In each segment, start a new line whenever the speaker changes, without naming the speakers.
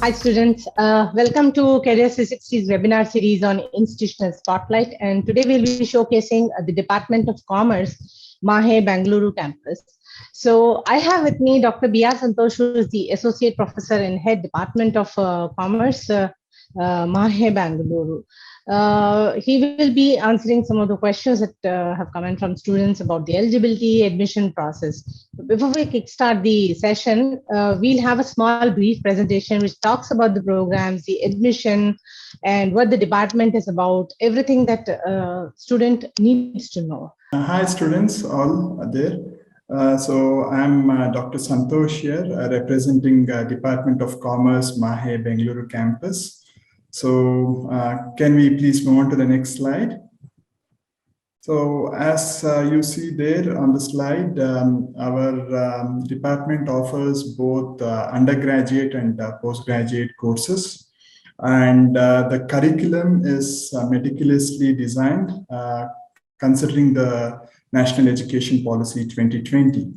Hi students, welcome to Career 360's webinar series on Institutional Spotlight, and today we'll be showcasing the Department of Commerce, MAHE Bengaluru campus. So I have with me Dr. BR Santosh, who is the Associate Professor in Head Department of Commerce, MAHE Bengaluru. He will be answering some of the questions that have come in from students about the eligibility admission process. Before we kickstart the session, we'll have a small brief presentation which talks about the programs, the admission, and what the department is about, everything that a student needs to know.
Hi students, all there. So I'm Dr. Santosh here, representing Department of Commerce, MAHE Bengaluru campus. So can we please move on to the next slide? So as you see there on the slide, our department offers both undergraduate and postgraduate courses. And the curriculum is meticulously designed, considering the National Education Policy 2020.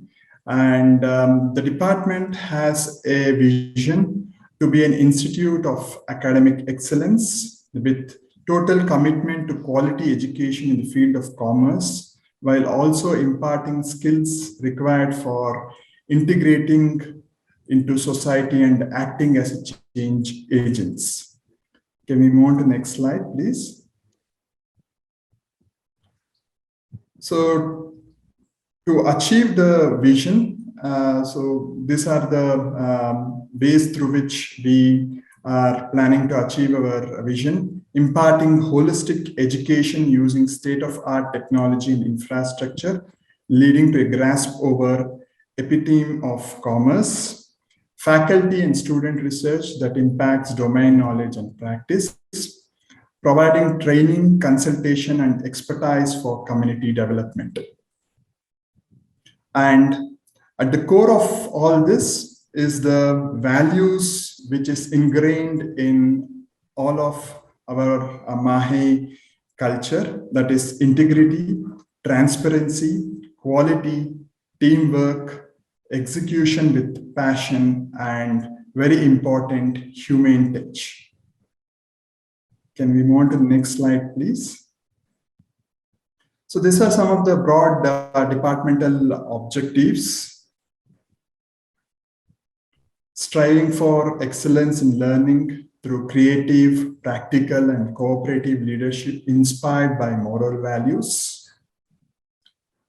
And the department has a vision to be an institute of academic excellence with total commitment to quality education in the field of commerce, while also imparting skills required for integrating into society and acting as change agents. Can we move on to the next slide, please? So to achieve the vision, so these are the ways through which we are planning to achieve our vision: imparting holistic education using state-of-art technology and infrastructure, leading to a grasp over epitome of commerce; faculty and student research that impacts domain knowledge and practice; providing training, consultation, and expertise for community development. And at the core of all this is the values which is ingrained in all of our MAHE culture, that is integrity, transparency, quality, teamwork, execution with passion, and very important, humane touch. Can we move on to the next slide, please? So these are some of the broad departmental objectives. Striving for excellence in learning through creative, practical, and cooperative leadership inspired by moral values.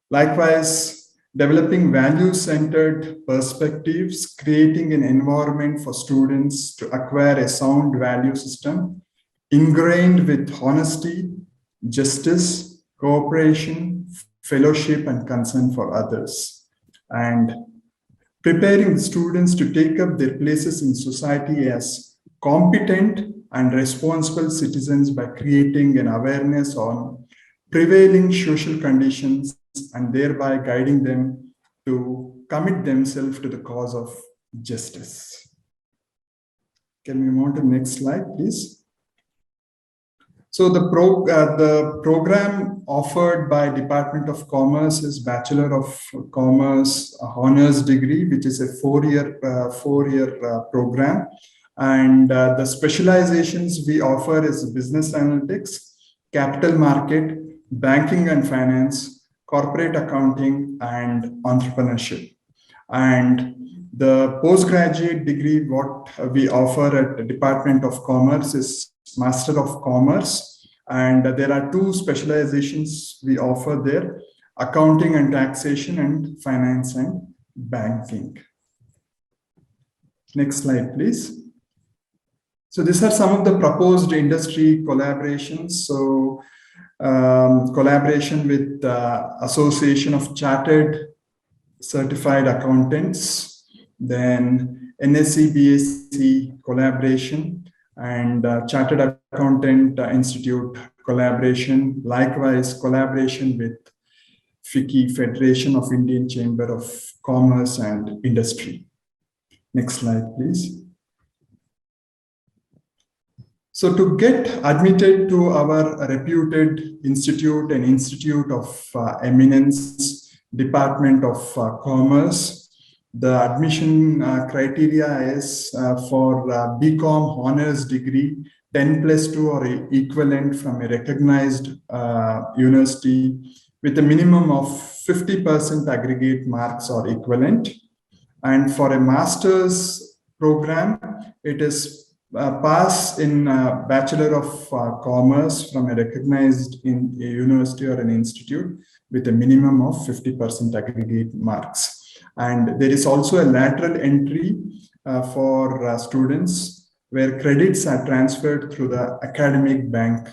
Likewise, developing value-centered perspectives, creating an environment for students to acquire a sound value system ingrained with honesty, justice, cooperation, fellowship, and concern for others. And preparing students to take up their places in society as competent and responsible citizens by creating an awareness on prevailing social conditions and thereby guiding them to commit themselves to the cause of justice. Can we move on to the next slide, please? So the program offered by Department of Commerce is Bachelor of Commerce Honors degree, which is a four-year program. And the specializations we offer is business analytics, capital market, banking and finance, corporate accounting, and entrepreneurship. And the postgraduate degree, what we offer at the Department of Commerce is Master of Commerce, and there are two specializations we offer there: accounting and taxation, and finance and banking. Next slide, please. So these are some of the proposed industry collaborations. So collaboration with Association of Chartered Certified Accountants, then NSC BSc collaboration, and Chartered Accountant Institute collaboration, likewise collaboration with FICCI, Federation of Indian Chamber of Commerce and Industry. Next slide, please. So to get admitted to our reputed institute and institute of eminence, Department of Commerce, The admission criteria is for BCom honors degree, 10+2 or equivalent from a recognized university with a minimum of 50% aggregate marks or equivalent. And for a master's program, it is pass in Bachelor of Commerce from a recognized in a university or an institute with a minimum of 50% aggregate marks. And there is also a lateral entry for students where credits are transferred through the academic bank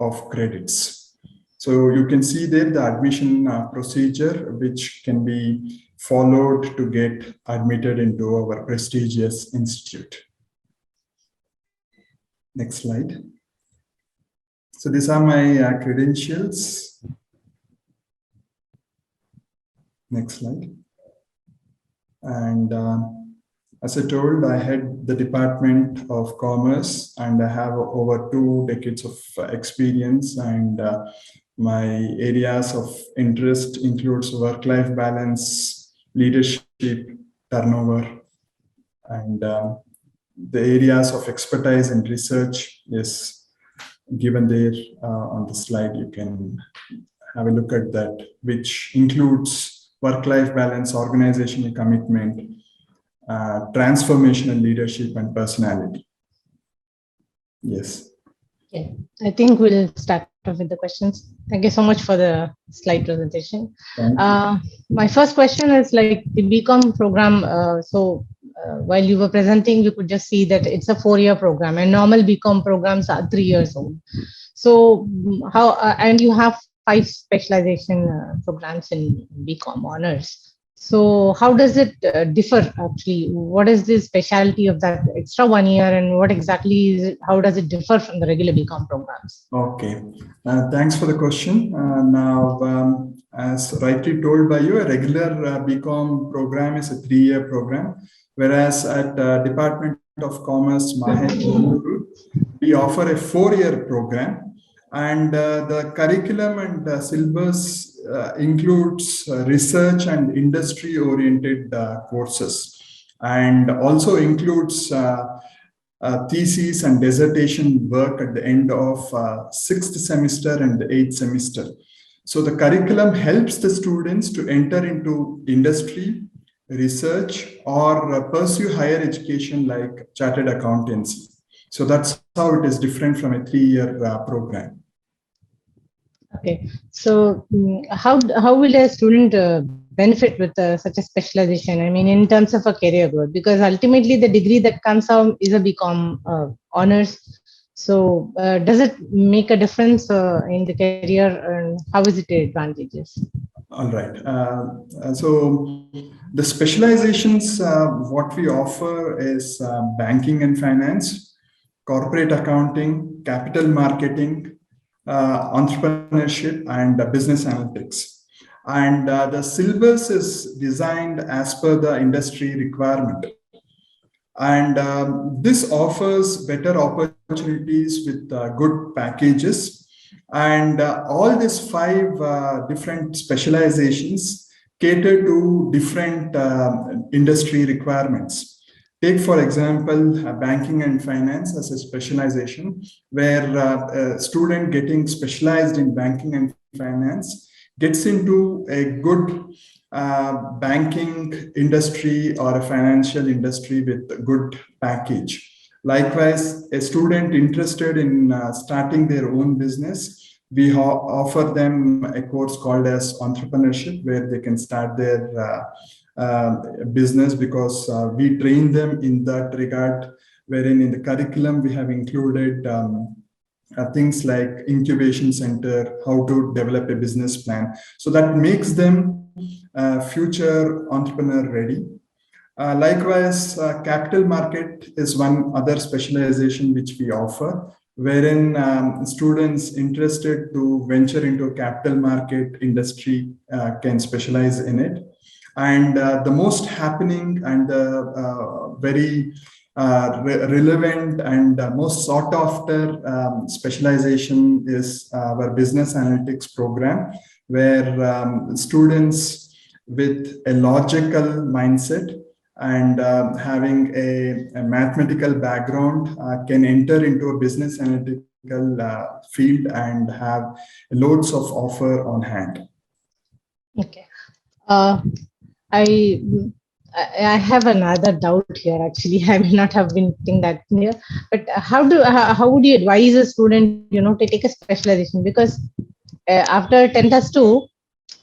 of credits. So you can see there the admission procedure, which can be followed to get admitted into our prestigious institute. Next slide. So these are my credentials. Next slide. And as I told, I head the Department of Commerce and I have over 2 decades of experience, and my areas of interest includes work-life balance, leadership, turnover, and the areas of expertise and research is given there on the slide. You can have a look at that, which includes work-life balance, organizational commitment, transformational leadership, and personality. Yes.
Okay, I think we'll start off with the questions. Thank you so much for the slide presentation. My first question is like the BCom program. While you were presenting, you could just see that it's a 4-year program, and normal BCom programs are 3 years old. So how and you have 5 specialization programs in BCom honors. So how does it differ actually? What is the specialty of that extra 1 year, and what exactly is it, how does it differ from the regular BCom programs?
Okay, thanks for the question. Now, as rightly told by you, a regular BCom program is a 3-year program, whereas at Department of Commerce, MAHE Bengaluru, we offer a 4-year program. And the curriculum and syllabus includes research and industry-oriented courses, and also includes thesis and dissertation work at the end of 6th semester and the 8th semester. So the curriculum helps the students to enter into industry, research, or pursue higher education like chartered accountancy. So that's how it is different from a 3-year program.
Okay, so how will a student benefit with such a specialization? I mean, in terms of a career growth, because ultimately the degree that comes out is a BCom honors. So does it make a difference in the career, and how is it advantageous?
All right. So the specializations, what we offer is banking and finance, corporate accounting, capital marketing, entrepreneurship, and business analytics. And the syllabus is designed as per the industry requirement. And this offers better opportunities with good packages. And all these 5 different specializations cater to different industry requirements. Take, for example, banking and finance as a specialization, where a student getting specialized in banking and finance gets into a good banking industry or a financial industry with a good package. Likewise, a student interested in starting their own business, we offer them a course called as entrepreneurship, where they can start their business, because we train them in that regard, wherein in the curriculum we have included things like incubation center, how to develop a business plan. So that makes them future entrepreneur ready. Likewise, capital market is one other specialization which we offer, wherein students interested to venture into capital market industry can specialize in it. And the most happening and very relevant and most sought after specialization is our business analytics program, where students with a logical mindset and having a mathematical background can enter into a business analytical field and have loads of offer on hand.
Okay. Uh, I I have another doubt here. Actually, I may not have been thinking that near, but how would you advise a student, to take a specialization? Because after 10 plus 2,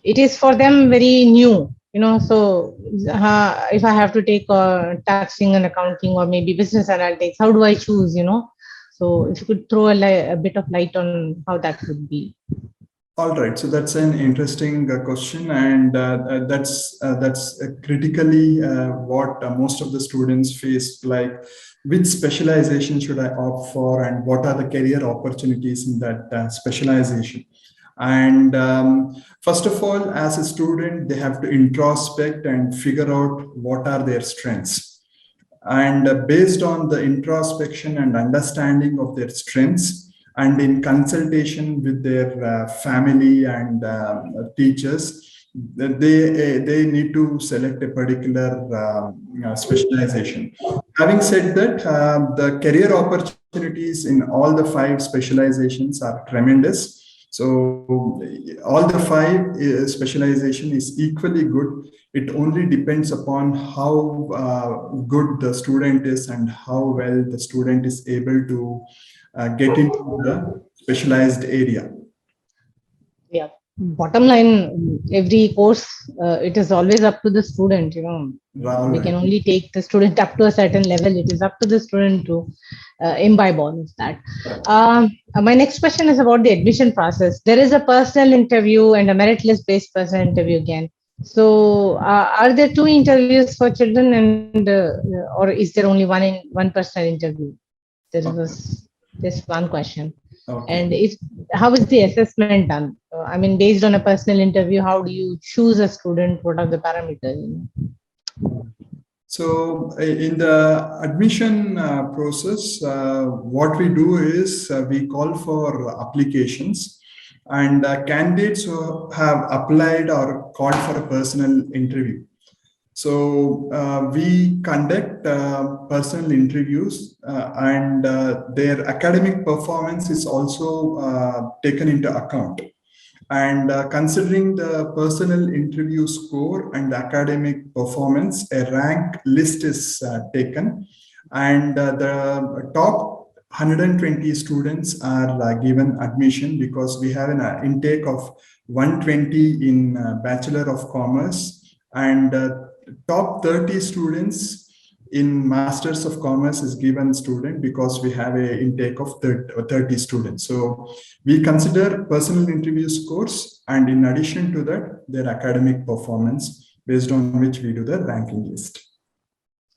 it is for them very new. So if I have to take taxing and accounting or maybe business analytics, how do I choose? So if you could throw a bit of light on how that would be.
All right, so that's an interesting question, and that's critically what most of the students face. Like, which specialization should I opt for, and what are the career opportunities in that specialization? And first of all, as a student, they have to introspect and figure out what are their strengths. And based on the introspection and understanding of their strengths, and in consultation with their family and teachers, they need to select a particular specialization. Having said that, the career opportunities in all the 5 specializations are tremendous. So all the 5 specialization is equally good. It only depends upon how good the student is and how well the student is able to get into the specialized area.
Yeah. Bottom line, every course, it is always up to the student.
All
We can
right.
only take the student up to a certain level. It is up to the student to imbibe all of that. My next question is about the admission process. There is a personal interview and a merit list based personal interview again. So, are there 2 interviews for children, or is there only one personal interview? There was this one question.
Okay.
And how is the assessment done? I mean, based on a personal interview, how do you choose a student? What are the parameters?
So in the admission process, what we do is we call for applications, and candidates who have applied or called for a personal interview. So we conduct personal interviews, and their academic performance is also taken into account. And considering the personal interview score and academic performance, a rank list is taken, and the top 120 students are given admission, because we have an intake of 120 in Bachelor of Commerce, and top 30 students in Masters of Commerce is given student, because we have a intake of 30 students. So we consider personal interview scores, and in addition to that, their academic performance, based on which we do the ranking list.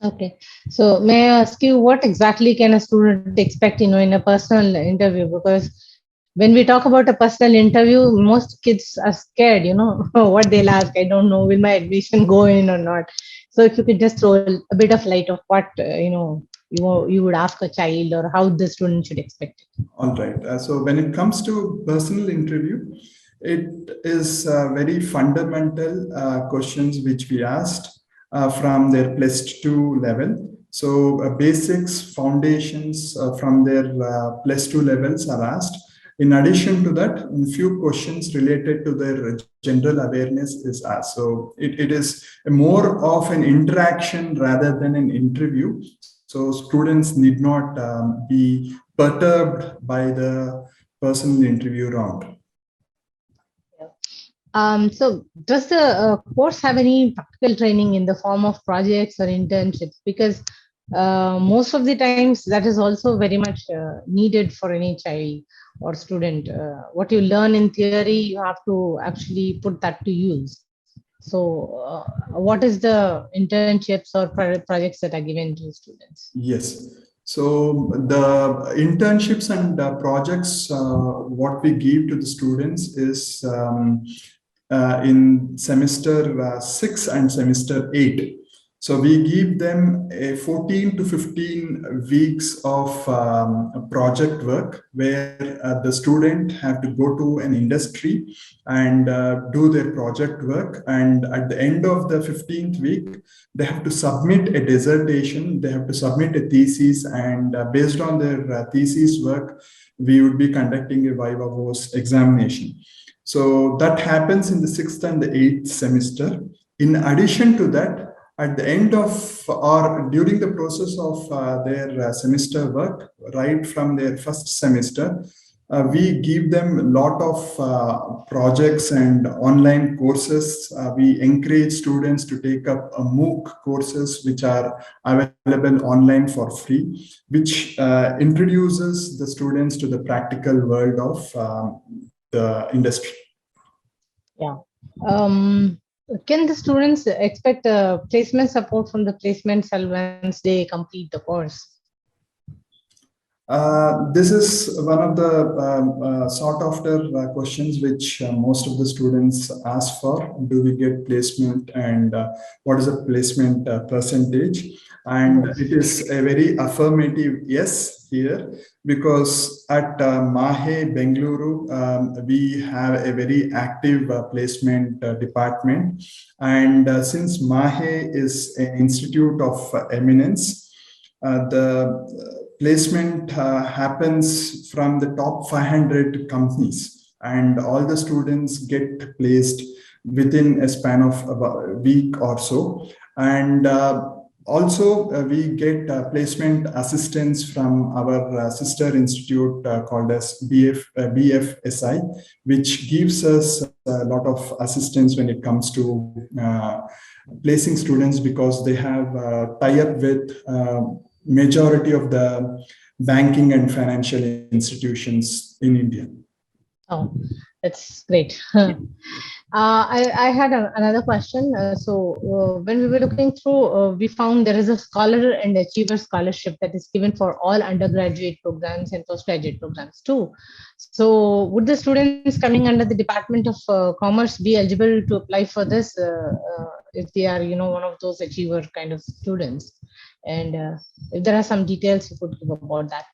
Okay. So may I ask you, what exactly can a student expect, in a personal interview? Because when we talk about a personal interview, most kids are scared, what they'll ask. I don't know, will my admission go in or not? So if you could just throw a bit of light of what, you would ask a child, or how the student should expect it.
All right. So when it comes to personal interview, it is very fundamental questions which we asked from their +2 level. So basics, foundations from their +2 levels are asked. In addition to that, a few questions related to their general awareness is asked. So it is more of an interaction rather than an interview. So students need not be perturbed by the personal interview round.
So does the course have any practical training in the form of projects or internships? Because most of the times that is also very much needed for any child or student. What you learn in theory, you have to actually put that to use. So what is the internships or projects that are given to students?
Yes. So the internships and projects, what we give to the students is in semester 6 and semester 8. So we give them a 14 to 15 weeks of project work where the student have to go to an industry and do their project work. And at the end of the 15th week, they have to submit a dissertation, they have to submit a thesis, and based on their thesis work, we would be conducting a viva voce examination. So that happens in the 6th and the 8th semester. In addition to that, at the end of or during the process of their semester work, right from their first semester, we give them a lot of projects and online courses. We encourage students to take up MOOC courses, which are available online for free, which introduces the students to the practical world of the industry.
Yeah. Can the students expect placement support from the placement cell once they complete the course?
This is one of the sought after questions which most of the students ask for. Do we get placement, and what is the placement percentage? And it is a very affirmative yes here, because at MAHE Bengaluru, we have a very active placement department. And since MAHE is an institute of eminence, the placement happens from the top 500 companies, and all the students get placed within a span of about a week or so. And also, we get placement assistance from our sister institute called as BFSI, which gives us a lot of assistance when it comes to placing students, because they have tie-up with majority of the banking and financial institutions in India.
Oh, that's great. I had another question. When we were looking through, we found there is a scholar and achiever scholarship that is given for all undergraduate programs and postgraduate programs too. So would the students coming under the Department of Commerce be eligible to apply for this if they are, one of those achiever kind of students? And if there are some details you could give about that.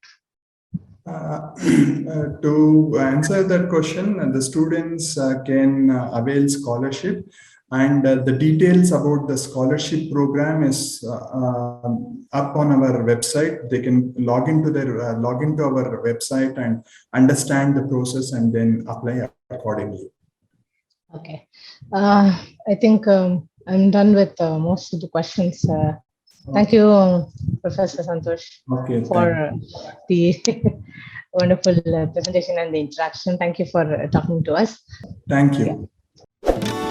To answer that question, the students can avail scholarship, and the details about the scholarship program is up on our website. They can log into our website and understand the process and then apply accordingly.
Okay, I think I'm done with most of the questions. Thank you, Professor Santosh, for the wonderful presentation and the interaction. Thank you for talking to us.
Thank you.
Yeah.